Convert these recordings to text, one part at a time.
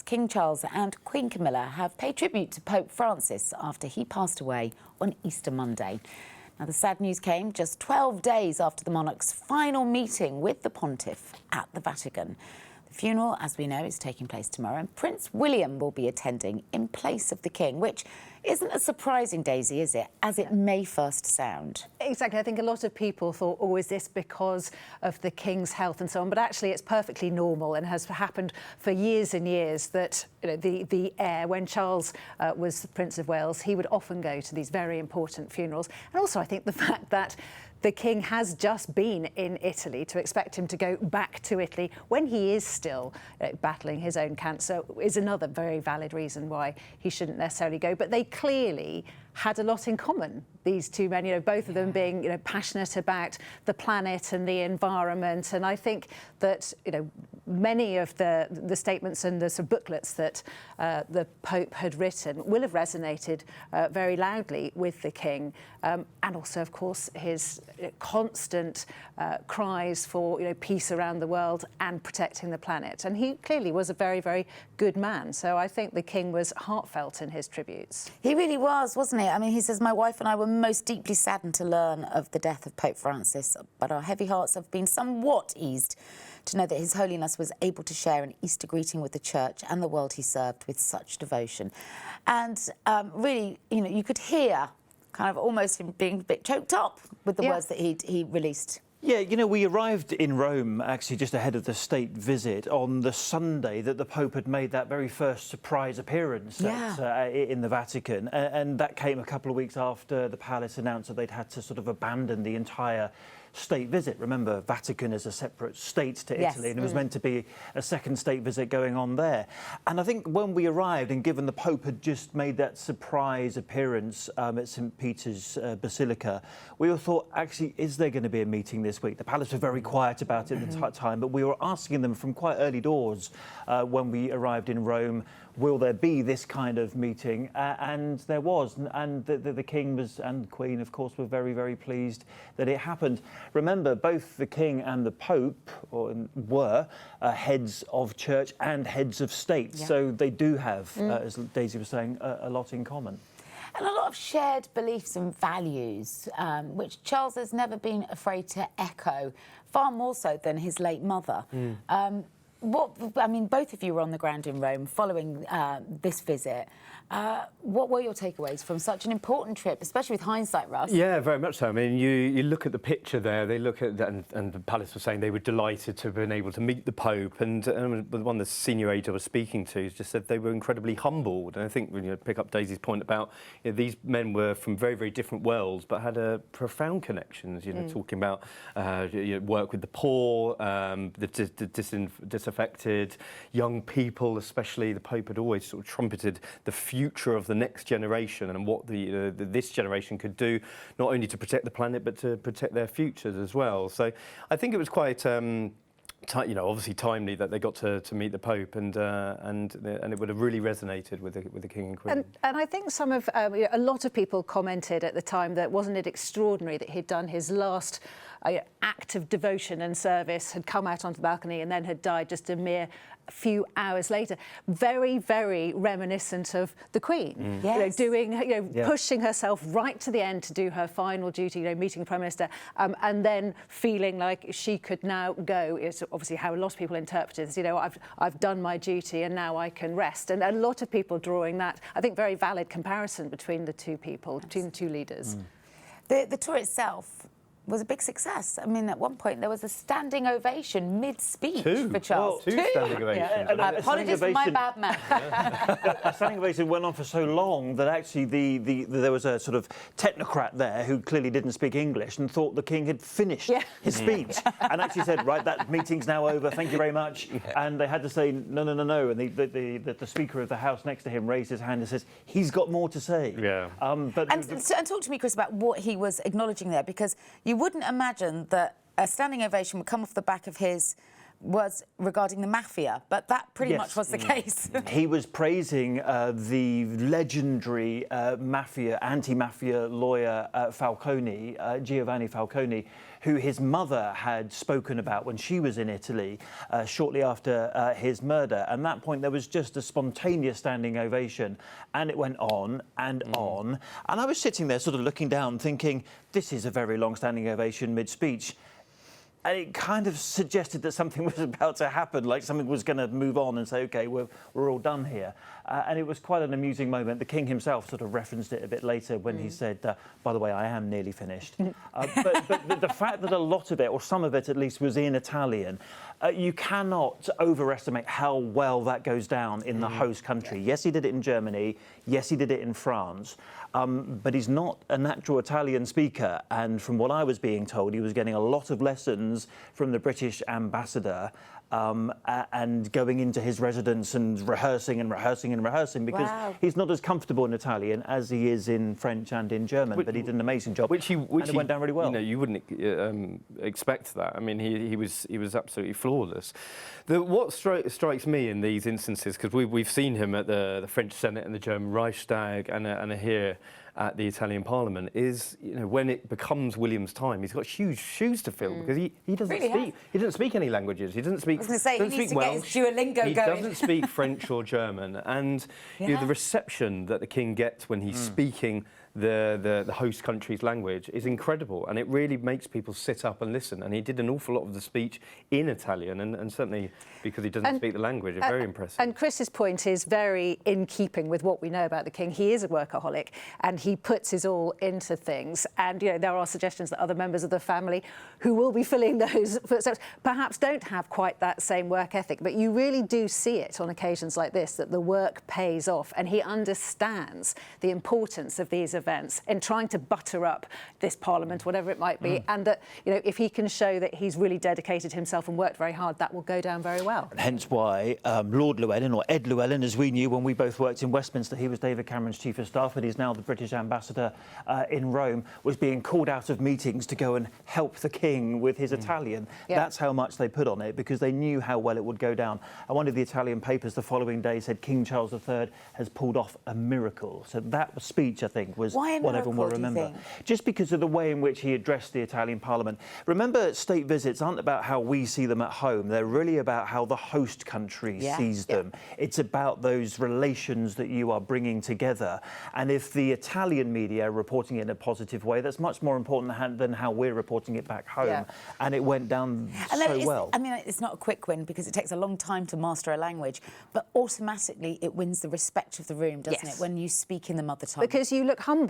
King Charles and Queen Camilla have paid tribute to Pope Francis after he passed away on Easter Monday. Now, the sad news came just 12 days after the monarch's final meeting with the pontiff at the Vatican. The funeral, as we know, is taking place tomorrow, and Prince William will be attending in place of the King, which isn't as surprising, Daisy, is it, as it may first sound? Exactly. I think a lot of people thought, oh, is this because of the King's health and so on? But actually, it's perfectly normal and has happened for years and years that, you know, the heir, when Charles was the Prince of Wales, he would often go to these very important funerals. And also, I think the fact that the King has just been in Italy, to expect him to go back to Italy when he is still battling his own cancer is another very valid reason why he shouldn't necessarily go. But they clearly had a lot in common, these two men, both of them being, passionate about the planet and the environment. And I think that, many of the statements and the sort of booklets that the Pope had written will have resonated very loudly with the King. And also, of course, his constant cries for, peace around the world and protecting the planet. And he clearly was a very, very good man. So I think the King was heartfelt in his tributes. He really was, wasn't he? I mean, he says, "My wife and I were most deeply saddened to learn of the death of Pope Francis, but our heavy hearts have been somewhat eased to know that His Holiness was able to share an Easter greeting with the Church and the world he served with such devotion." And really, you could hear kind of almost him being a bit choked up with the words that he released. Yeah, we arrived in Rome actually just ahead of the state visit on the Sunday that the Pope had made that very first surprise appearance in the Vatican. And that came a couple of weeks after the palace announced that they'd had to sort of abandon the entire state visit. Remember, Vatican is a separate state to Italy, and it was meant to be a second state visit going on there. And I think when we arrived, and given the Pope had just made that surprise appearance at St. Peter's Basilica, we all thought, actually, is there going to be a meeting this week? The palace were very quiet about it at the time, but we were asking them from quite early doors when we arrived in Rome, will there be this kind of meeting? And there was, and the King was, and Queen, of course, were very, very pleased that it happened. Remember, both the King and the Pope were heads of church and heads of state, so they do have, as Daisy was saying, a lot in common. And a lot of shared beliefs and values, which Charles has never been afraid to echo, far more so than his late mother. Both of you were on the ground in Rome following this visit. What were your takeaways from such an important trip, especially with hindsight, Russ? Yeah, very much so. I mean, you look at the picture there, they look at, and the palace was saying they were delighted to have been able to meet the Pope, and one of the senior aides I was speaking to just said they were incredibly humbled. And I think when you pick up Daisy's point about these men were from very, very different worlds, but had a profound connections, talking about work with the poor, the disaffected, young people especially. The Pope had always sort of trumpeted the future of the next generation and what this generation could do, not only to protect the planet but to protect their futures as well. So I think it was quite obviously timely that they got to meet the Pope, and it would have really resonated with the King and Queen. And I think a lot of people commented at the time that wasn't it extraordinary that he'd done his last act of devotion and service, had come out onto the balcony and then had died just a mere few hours later. Very, very reminiscent of the Queen, pushing herself right to the end to do her final duty, meeting the Prime Minister, and then feeling like she could now go. It's obviously how a lot of people interpret it. I've done my duty and now I can rest. And a lot of people drawing that, I think, very valid comparison between the two people, between the two leaders. The tour itself was a big success. I mean, at one point there was a standing ovation mid-speech for Charles. Two standing ovations. Apologies for my bad math. A standing ovation went on for so long that actually there was a sort of technocrat there who clearly didn't speak English and thought the King had finished his speech and actually said, right, that meeting's now over, thank you very much. And they had to say, no. And the Speaker of the House next to him raised his hand and says, he's got more to say. And talk to me, Chris, about what he was acknowledging there, because you wouldn't imagine that a standing ovation would come off the back of his was regarding the mafia, but that pretty Yes. much was the case. He was praising the legendary anti-mafia lawyer Falcone, Giovanni Falcone, who his mother had spoken about when she was in Italy shortly after his murder. And at that point, there was just a spontaneous standing ovation, and it went on and on. And I was sitting there sort of looking down thinking, this is a very long standing ovation mid-speech. And it kind of suggested that something was about to happen, like something was going to move on and say, OK, we're all done here. And it was quite an amusing moment. The King himself sort of referenced it a bit later when he said, by the way, I am nearly finished. But the fact that a lot of it, or some of it at least, was in Italian, you cannot overestimate how well that goes down in the host country. Yes, he did it in Germany. Yes, he did it in France. But he's not a natural Italian speaker. And from what I was being told, he was getting a lot of lessons from the British ambassador and going into his residence and rehearsing because he's not as comfortable in Italian as he is in French and in German. But he did an amazing job, and it went down really well. You know, you wouldn't expect that. I mean, he was absolutely flawless. What strikes me in these instances, because we've seen him at the French Senate and the German Reichstag and here at the Italian Parliament, is, you know, when it becomes William's time, he's got huge shoes to fill because he doesn't speak. He doesn't speak any languages. He doesn't speak. I was going to say, he needs to get his Duolingo going. He doesn't speak French or German, and you know, the reception that the King gets when he's speaking the host country's language is incredible, and it really makes people sit up and listen. And he did an awful lot of the speech in Italian, and certainly because he doesn't speak the language, it's very impressive. And Chris's point is very in keeping with what we know about the King. He is a workaholic, and he puts his all into things. And you know, there are suggestions that other members of the family who will be filling those footsteps perhaps don't have quite that same work ethic. But you really do see it on occasions like this, that the work pays off, and he understands the importance of these events in trying to butter up this Parliament, whatever it might be, and that, you know, if he can show that he's really dedicated himself and worked very hard, that will go down very well. And hence why Lord Llewellyn, or Ed Llewellyn, as we knew when we both worked in Westminster, he was David Cameron's Chief of Staff, but he's now the British ambassador in Rome, was being called out of meetings to go and help the King with his Italian. That's how much they put on it, because they knew how well it would go down. And one of the Italian papers the following day said King Charles III has pulled off a miracle. So that speech, I think, was what everyone will remember. Just because of the way in which he addressed the Italian Parliament. Remember, state visits aren't about how we see them at home. They're really about how the host country sees them. It's about those relations that you are bringing together. And if the Italian media are reporting it in a positive way, that's much more important than how we're reporting it back home. And it went down so well. I mean, it's not a quick win because it takes a long time to master a language, but automatically it wins the respect of the room, doesn't it, when you speak in the mother tongue? Because you look humble.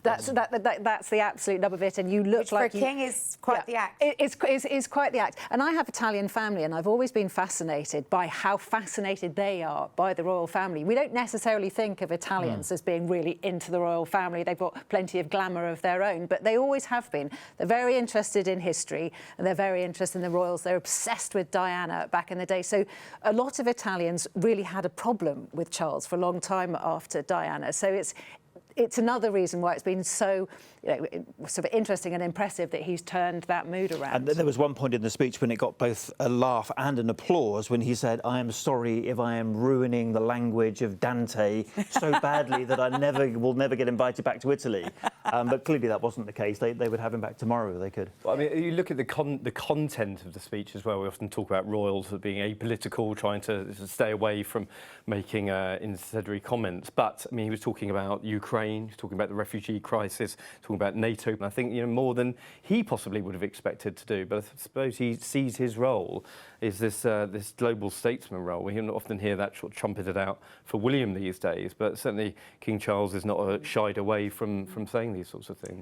That's the absolute nub of it, and you look which like for a king is quite the act. It's quite the act. And I have Italian family, and I've always been fascinated by how fascinated they are by the royal family. We don't necessarily think of Italians as being really into the royal family. They've got plenty of glamour of their own, but they always have been. They're very interested in history, and they're very interested in the royals. They're obsessed with Diana back in the day. So a lot of Italians really had a problem with Charles for a long time after Diana. So it's another reason why it's been so, you know, sort of interesting and impressive that he's turned that mood around. And there was one point in the speech when it got both a laugh and an applause when he said, "I am sorry if I am ruining the language of Dante so badly that I will never get invited back to Italy." But clearly that wasn't the case. They would have him back tomorrow if they could. Well, I mean, you look at the content of the speech as well. We often talk about royals as being apolitical, trying to stay away from making incendiary comments. But I mean, he was talking about Ukraine. He's talking about the refugee crisis, talking about NATO, and I think, you know, more than he possibly would have expected to do. But I suppose he sees his role is this global statesman role. We don't often hear that sort of trumpeted out for William these days, but certainly King Charles is not shied away from saying these sorts of things.